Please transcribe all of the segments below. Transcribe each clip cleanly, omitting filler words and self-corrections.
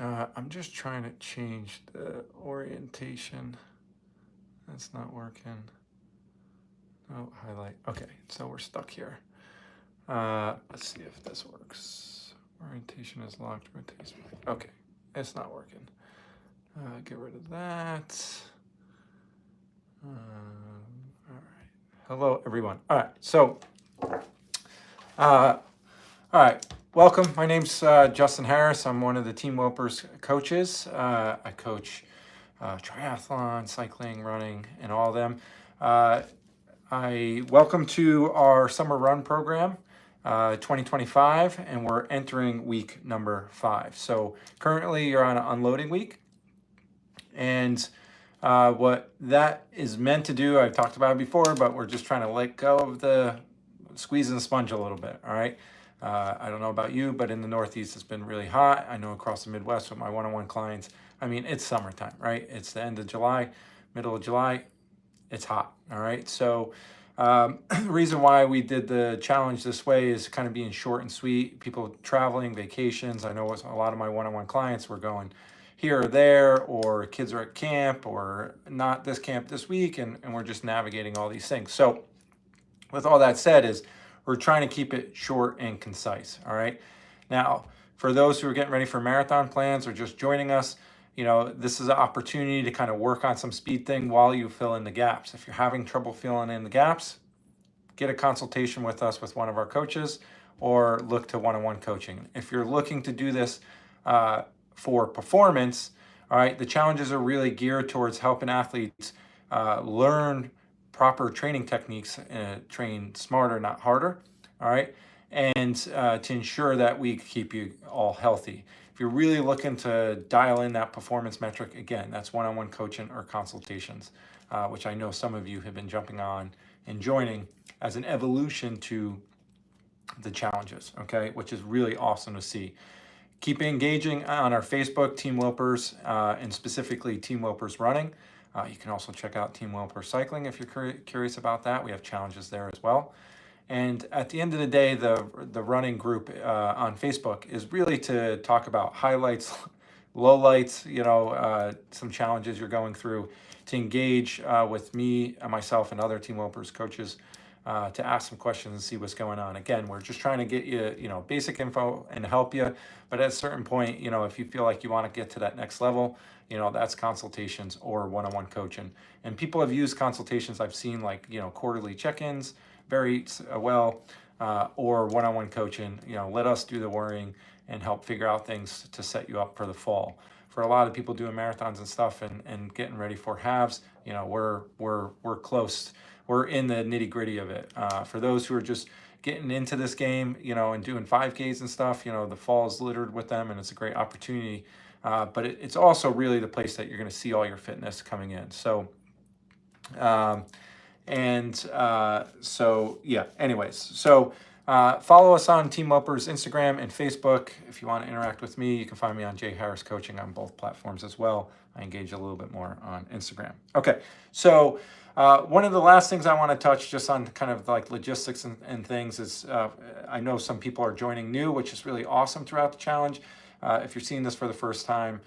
I'm just trying to change the orientation. That's not working. Oh, highlight. Okay, so we're stuck here. Let's see if this works. Orientation is locked. Rotation. Okay, it's not working. Get rid of that. All right. Hello, everyone. All right. So, all right. Welcome. My name's Justin Harris. I'm one of the Team Wilpers coaches. I coach triathlon, cycling, running, and all of them. I welcome to our summer run program, 2025, and we're entering week number 5. So currently you're on an unloading week. And what that is meant to do, I've talked about it before, but we're just trying to let go of the squeezing the sponge a little bit, all right? I don't know about you, but in the Northeast, it's been really hot. I know across the Midwest with my one-on-one clients, I mean, it's summertime, right? It's the end of July, middle of July, it's hot, all right? So the reason why we did the challenge this way is kind of being short and sweet. People traveling, vacations. I know a lot of my one-on-one clients were going here or there, or kids are at camp, or not this camp this week, and we're just navigating all these things. So with all that said, is we're trying to keep it short and concise, all right? Now, for those who are getting ready for marathon plans or just joining us, you know, this is an opportunity to kind of work on some speed thing while you fill in the gaps. If you're having trouble filling in the gaps, get a consultation with us with one of our coaches, or look to one-on-one coaching. If you're looking to do this for performance, all right, the challenges are really geared towards helping athletes learn proper training techniques, train smarter, not harder, all right, and to ensure that we keep you all healthy. If you're really looking to dial in that performance metric, again, that's one-on-one coaching or consultations, which I know some of you have been jumping on and joining as an evolution to the challenges, okay, which is really awesome to see. Keep engaging on our Facebook, Team Wilpers, and specifically Team Wilpers Running. You can also check out Team Wilpers Cycling if you're curious about that. We have challenges there as well. And at the end of the day, the running group on Facebook is really to talk about highlights, lowlights, you know, some challenges you're going through, to engage with me, myself, and other Team Wilpers coaches to ask some questions and see what's going on. Again, we're just trying to get you, you know, basic info and help you. But at a certain point, you know, if you feel like you want to get to that next level, you know, that's consultations or one-on-one coaching. And people have used consultations I've seen, like, you know, quarterly check-ins very well, or one-on-one coaching. You know, let us do the worrying and help figure out things to set you up for the fall. For a lot of people doing marathons and stuff and getting ready for halves, you know, we're close. We're in the nitty gritty of it. For those who are just getting into this game, you know, and doing 5Ks and stuff, you know, the fall is littered with them, and it's a great opportunity. But it's also really the place that you're going to see all your fitness coming in. So, so yeah, anyways, so follow us on Team Wilpers Instagram and Facebook. If you want to interact with me, you can find me on J Harris Coaching on both platforms as well. I engage a little bit more on Instagram. Okay, so one of the last things I want to touch just on kind of like logistics and things is I know some people are joining new, which is really awesome throughout the challenge. If you're seeing this for the first time,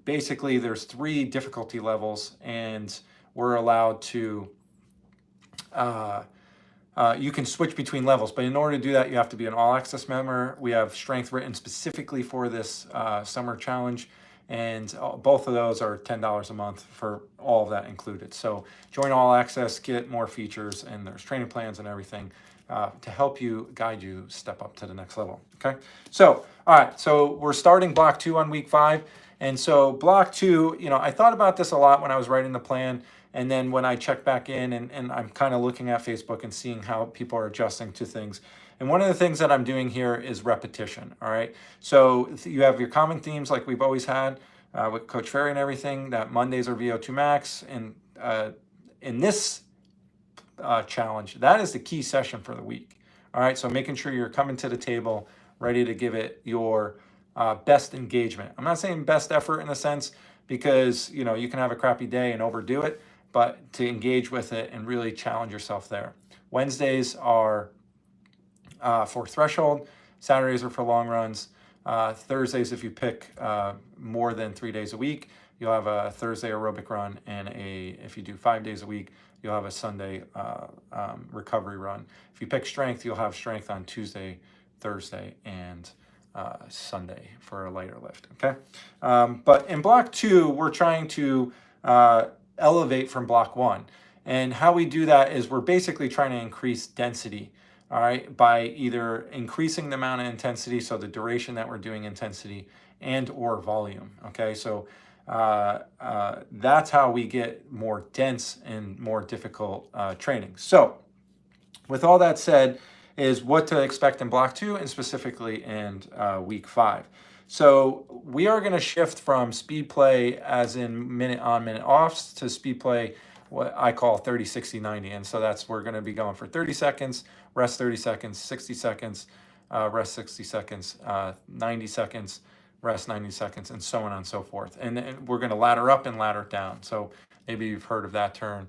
basically there's 3 difficulty levels, and we're allowed to, you can switch between levels, but in order to do that, you have to be an all access member. We have strength written specifically for this summer challenge, and both of those are $10 a month for all of that included. So join all access, get more features, and there's training plans and everything to help you, guide you, step up to the next level, okay? So, all right, so we're starting block 2 on week 5. And so block 2, you know, I thought about this a lot when I was writing the plan. And then when I check back in and I'm kind of looking at Facebook and seeing how people are adjusting to things. And one of the things that I'm doing here is repetition, all right? So you have your common themes like we've always had with Coach Ferry and everything, that Mondays are VO2 max. And in this challenge, that is the key session for the week, all right? So making sure you're coming to the table ready to give it your best engagement. I'm not saying best effort in a sense, because, you know, you can have a crappy day and overdo it, but to engage with it and really challenge yourself there. Wednesdays are for threshold, Saturdays are for long runs, Thursdays, if you pick more than 3 days a week, you'll have a Thursday aerobic run, and if you do 5 days a week, you'll have a Sunday recovery run. If you pick strength, you'll have strength on Tuesday, Thursday, and Sunday for a lighter lift, okay? But in block 2, we're trying to elevate from block 1. And how we do that is we're basically trying to increase density, all right, by either increasing the amount of intensity, so the duration that we're doing intensity, and or volume, okay? So that's how we get more dense and more difficult training. So with all that said, is what to expect in block 2 and specifically in week 5. So we are going to shift from speed play, as in minute on, minute offs, to speed play, what I call 30, 60, 90. And so we're going to be going for 30 seconds, rest 30 seconds, 60 seconds, rest 60 seconds, 90 seconds, rest 90 seconds, and so on and so forth. And we're going to ladder up and ladder down. So maybe you've heard of that term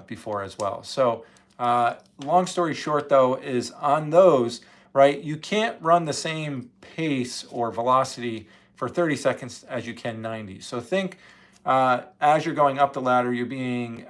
before as well. So long story short, though, is on those, right, you can't run the same pace or velocity for 30 seconds as you can 90. So think as you're going up the ladder, you're being,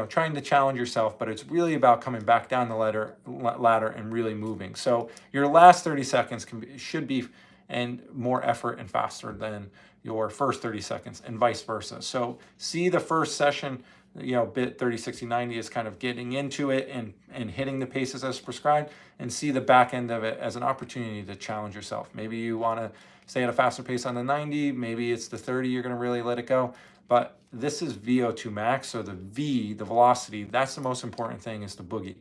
trying to challenge yourself, but it's really about coming back down the ladder and really moving. So your last 30 seconds should be and more effort and faster than your first 30 seconds, and vice versa. So see the first session, bit 30, 60, 90 is kind of getting into it and hitting the paces as prescribed, and see the back end of it as an opportunity to challenge yourself. Maybe you want to stay at a faster pace on the 90, maybe it's the 30, you're going to really let it go. But this is VO2 max, so the V, the velocity, that's the most important thing, is the boogie.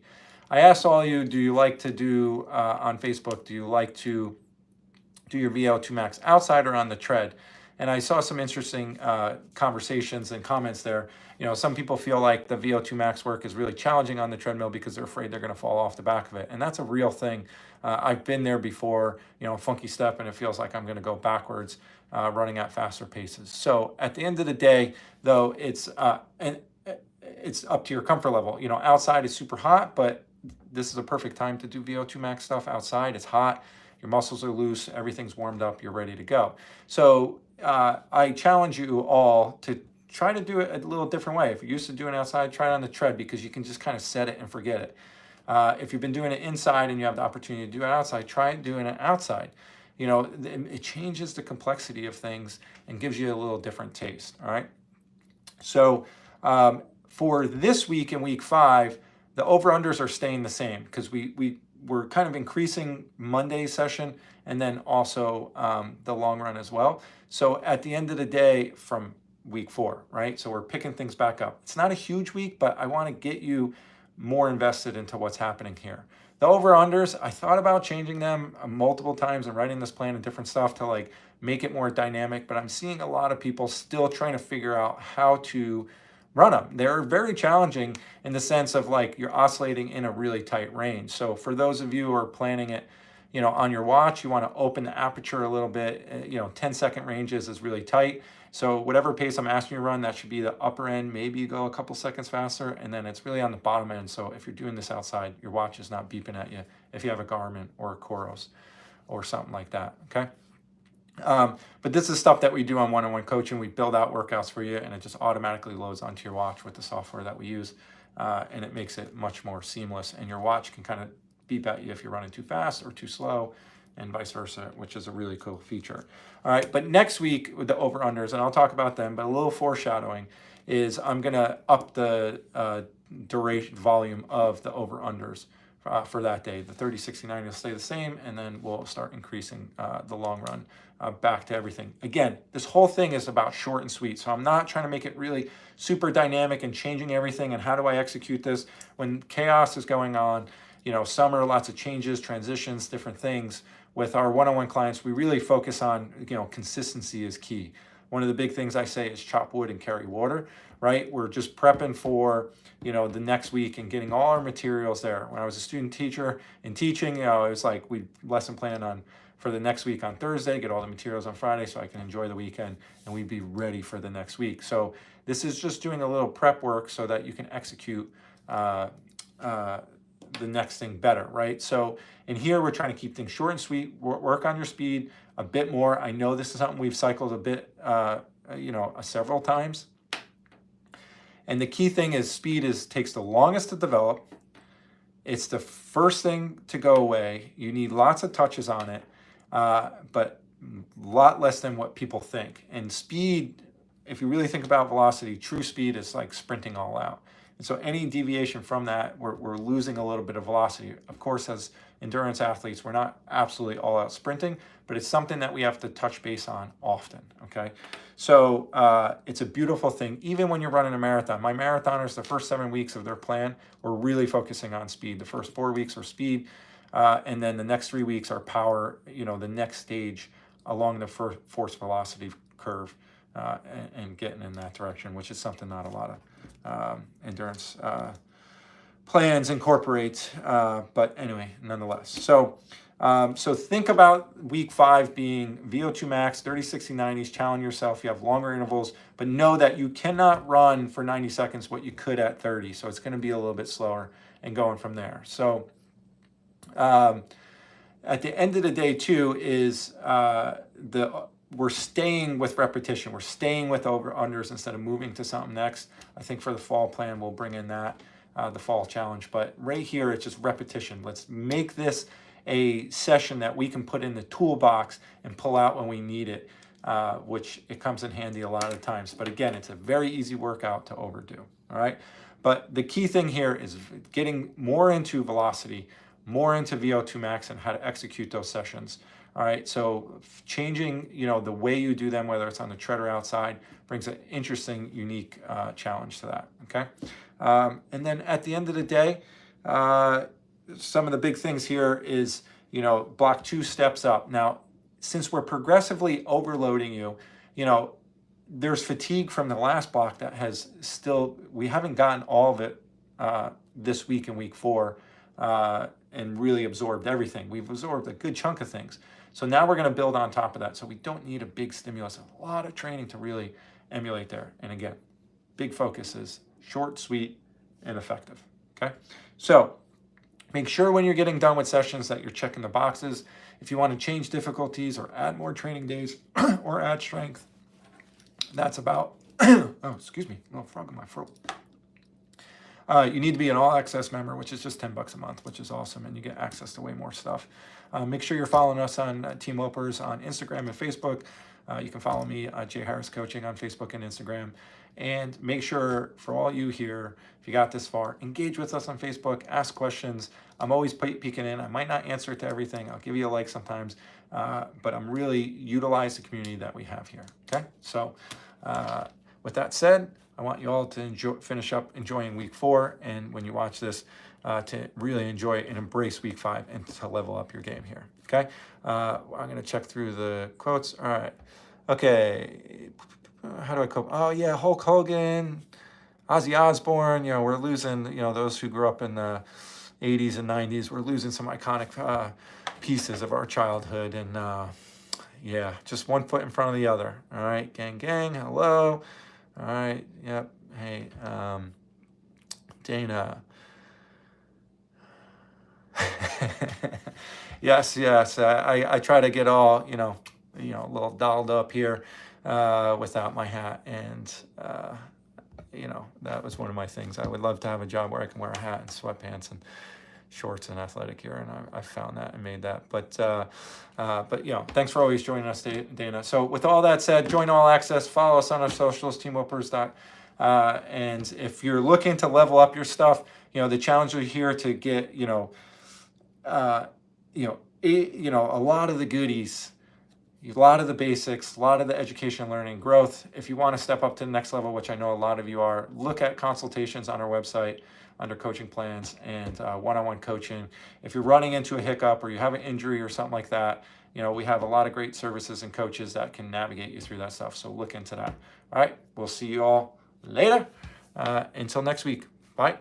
I asked all you, do you like to do, on Facebook, do you like to do your VO2 max outside or on the tread? And I saw some interesting conversations and comments there. Some people feel like the VO2 max work is really challenging on the treadmill because they're afraid they're going to fall off the back of it. And that's a real thing. I've been there before, funky step, and it feels like I'm going to go backwards running at faster paces. So at the end of the day, though, it's up to your comfort level. Outside is super hot, but this is a perfect time to do VO2 max stuff outside. It's hot. Your muscles are loose, everything's warmed up, you're ready to go. So I challenge you all to try to do it a little different way. If you're used to doing it outside, try it on the tread, because you can just kind of set it and forget it. If you've been doing it inside and you have the opportunity to do it outside, try doing it outside. It changes the complexity of things and gives you a little different taste, all right? So for this week in week 5, the over-unders are staying the same, because we're kind of increasing Monday's session and then also the long run as well. So at the end of the day, from week 4, right? So we're picking things back up. It's not a huge week, but I want to get you more invested into what's happening here. The over-unders, I thought about changing them multiple times and writing this plan and different stuff to make it more dynamic, but I'm seeing a lot of people still trying to figure out how to run them. They're very challenging in the sense of you're oscillating in a really tight range. So for those of you who are planning it, on your watch, you want to open the aperture a little bit. 10-second ranges is really tight. So whatever pace I'm asking you to run, that should be the upper end. Maybe you go a couple seconds faster, and then it's really on the bottom end. So if you're doing this outside, your watch is not beeping at you if you have a Garmin or a Coros or something like that, okay? But this is stuff that we do on one-on-one coaching. We build out workouts for you, and it just automatically loads onto your watch with the software that we use, and it makes it much more seamless. And your watch can kind of beep at you if you're running too fast or too slow, and vice versa, which is a really cool feature. All right, but next week with the over-unders, and I'll talk about them, but a little foreshadowing is I'm going to up the duration volume of the over-unders for that day. The 30, 60, 90 will stay the same, and then we'll start increasing the long run back to everything. Again, this whole thing is about short and sweet, so I'm not trying to make it really super dynamic and changing everything, and how do I execute this when chaos is going on? Summer, lots of changes, transitions, different things. With our one-on-one clients, we really focus on, consistency is key. One of the big things I say is chop wood and carry water, right? We're just prepping for, the next week and getting all our materials there. When I was a student teacher in teaching, it was like we lesson plan on for the next week on Thursday, get all the materials on Friday so I can enjoy the weekend, and we'd be ready for the next week. So this is just doing a little prep work so that you can execute the next thing better, right? So in here, we're trying to keep things short and sweet, work on your speed a bit more. I know this is something we've cycled a bit, several times. And the key thing is speed takes the longest to develop. It's the first thing to go away. You need lots of touches on it, but a lot less than what people think. And speed, if you really think about velocity, true speed is like sprinting all out. And so any deviation from that, we're losing a little bit of velocity. Of course, as endurance athletes, we're not absolutely all out sprinting, but it's something that we have to touch base on often, okay? So it's a beautiful thing. Even when you're running a marathon, my marathoners, the first 7 weeks of their plan, we're really focusing on speed. The first 4 weeks are speed, and then the next 3 weeks are power, the next stage along the force velocity curve, and getting in that direction, which is something not a lot of endurance plans incorporate, but anyway, nonetheless. So think about week 5 being VO2 max, 30, 60, 90s, challenge yourself. You have longer intervals, but know that you cannot run for 90 seconds what you could at 30. So it's going to be a little bit slower and going from there. So at the end of the day too is we're staying with repetition. We're staying with over-unders instead of moving to something next. I think for the fall plan, we'll bring in that, the fall challenge. But right here, it's just repetition. Let's make this a session that we can put in the toolbox and pull out when we need it, which it comes in handy a lot of times. But again, it's a very easy workout to overdo, all right? But the key thing here is getting more into velocity, more into VO2 max and how to execute those sessions. All right, so changing, the way you do them, whether it's on the tread or outside, brings an interesting, unique challenge to that, okay? And then at the end of the day, some of the big things here is, block 2 steps up. Now, since we're progressively overloading you, there's fatigue from the last block that we haven't gotten all of it this week in week 4 and really absorbed everything. We've absorbed a good chunk of things. So now we're going to build on top of that. So we don't need a big stimulus, a lot of training to really emulate there. And again, big focus is short, sweet, and effective, okay? So make sure when you're getting done with sessions that you're checking the boxes. If you want to change difficulties or add more training days or add strength, that's about, oh, excuse me, a little frog in my throat. You need to be an all-access member, which is just $10 a month, which is awesome, and you get access to way more stuff. Make sure you're following us on Team Wilpers on Instagram and Facebook. You can follow me, Jay Harris Coaching, on Facebook and Instagram. And make sure, for all you here, if you got this far, engage with us on Facebook, ask questions. I'm always peeking in. I might not answer to everything. I'll give you a like sometimes, but I'm really utilize the community that we have here, okay? So with that said, I want you all to finish up enjoying week 4, and when you watch this, to really enjoy and embrace week 5 and to level up your game here, okay? I'm going to check through the quotes. All right. Okay. How do I cope? Oh, yeah, Hulk Hogan, Ozzy Osbourne. We're losing, those who grew up in the 80s and 90s. We're losing some iconic pieces of our childhood. And, yeah, just one foot in front of the other. All right, gang, hello. All right, yep. Hey, Dana. Yes. I try to get all, a little dolled up here without my hat. And, that was one of my things. I would love to have a job where I can wear a hat and sweatpants and shorts and athletic gear. And I found that and made that. But thanks for always joining us, Dana. So with all that said, join All Access. Follow us on our socials, Teamwhilpers. And if you're looking to level up your stuff, the challenge are here to get, a lot of the goodies, a lot of the basics, a lot of the education, learning, growth. If you want to step up to the next level, which I know a lot of you are, look at consultations on our website under coaching plans and one-on-one coaching. If you're running into a hiccup or you have an injury or something like that, we have a lot of great services and coaches that can navigate you through that stuff. So look into that. All right. We'll see you all later. Until next week. Bye.